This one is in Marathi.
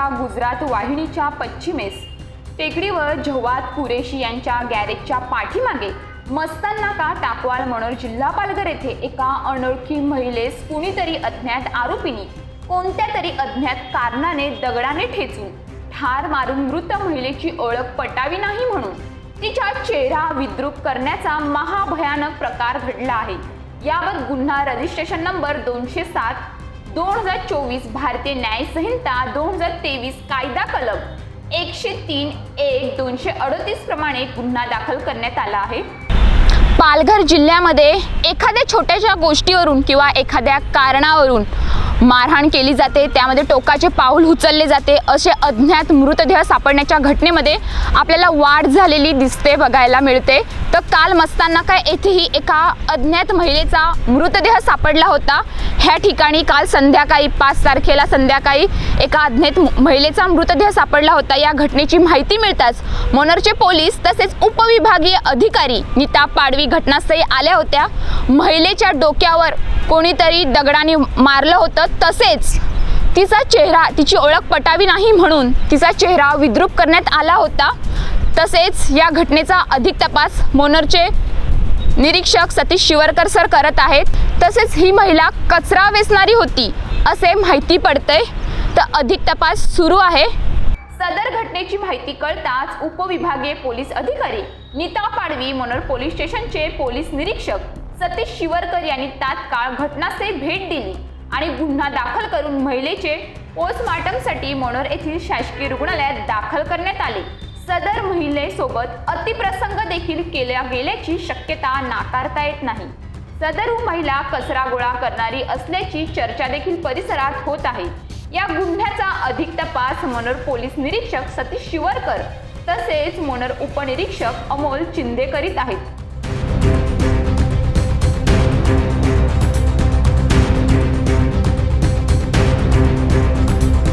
रेल्वेच्या गुजरात वाहिनीच्या पश्चिमेस टेकडीवर जव्हाद कुरेशी यांच्या गॅरेजच्या पाठीमागे मस्तान नाका टाकवाल मनोर जिल्हा पालघर येथे एका अनोळखी महिलेस कुणीतरी अज्ञात आरोपींनी कोणत्या तरी अज्ञात कारणाने दगडाने ठेचून ठार मारून मृत महिलेची ओळख पटावी नाही म्हणून तिचा चेहरा विद्रूप करण्याचा महाभयानक प्रकार घडला आहे। याबाबत गुन्हा रजिस्ट्रेशन नंबर 207/2024 भारतीय न्याय संहिता 2023 कायदा कलम 103(1)238 प्रमाणे गुन्हा दाखल करण्यात आला आहे। पालघर जिल्ह्यामध्ये एखाद्या छोट्याशा गोष्टीवरून किंवा एखाद्या कारणावरून मारहाण केली जाते, त्यामध्ये टोकाचे पाऊल उचलले जाते, असे अज्ञात मृतदेह सापडण्याच्या घटनेमध्ये आपल्याला वाढ झालेली दिसते, बघायला मिळते। तर काल मस्तान नाका येथेही एका अज्ञात महिलेचा मृतदेह सापडला होता। ह्या ठिकाणी काल संध्याकाळी 5 तारखेला संध्याकाळी एका अज्ञात महिलेचा मृतदेह सापडला होता। या घटनेची माहिती मिळताच मनोरचे पोलीस तसेच उपविभागीय अधिकारी नीता पाडवी घटनास्थळी आल्या होत्या। महिलेच्या डोक्यावर कोणीतरी दगडाने मारलं होतं, तसेच तिचा चेहरा, तिची ओळख पटावी नाही म्हणून तिचा चेहरा विद्रूप करण्यात आला होता। तसेच या घटनेचा अधिक तपास मनोरचे निरीक्षक सतीश शिवरकर सर करत आहेत। तसेच ही महिला कचरा वेचणारी होती असे माहिती पडते, तर अधिक तपास सुरू आहे। सदर घटनेची माहिती कळताच उपविभागीय पोलीस अधिकारी नीता पाडवी, मनोर पोलीस स्टेशनचे पोलीस निरीक्षक सतीश शिवरकर यांनी तात्काळ घटनास्थळी भेट दिली आणि गुन्हा दाखल करून महिलेचे पोस्टमार्टमसाठी मनोर येथील शासकीय रुग्णालयात दाखल करण्यात आले। सदर महिलेसोबत अतिप्रसंग देखील केला गेल्याची शक्यता नाकारता येत नाही। सदर महिला कचरा गोळा करणारी असल्याची चर्चा देखील परिसरात होत आहे। या गुन्ह्याचा अधिक तपास मनोर पोलीस निरीक्षक सतीश शिवरकर तसेच मनोर उपनिरीक्षक अमोल चिंदे करीत आहेत।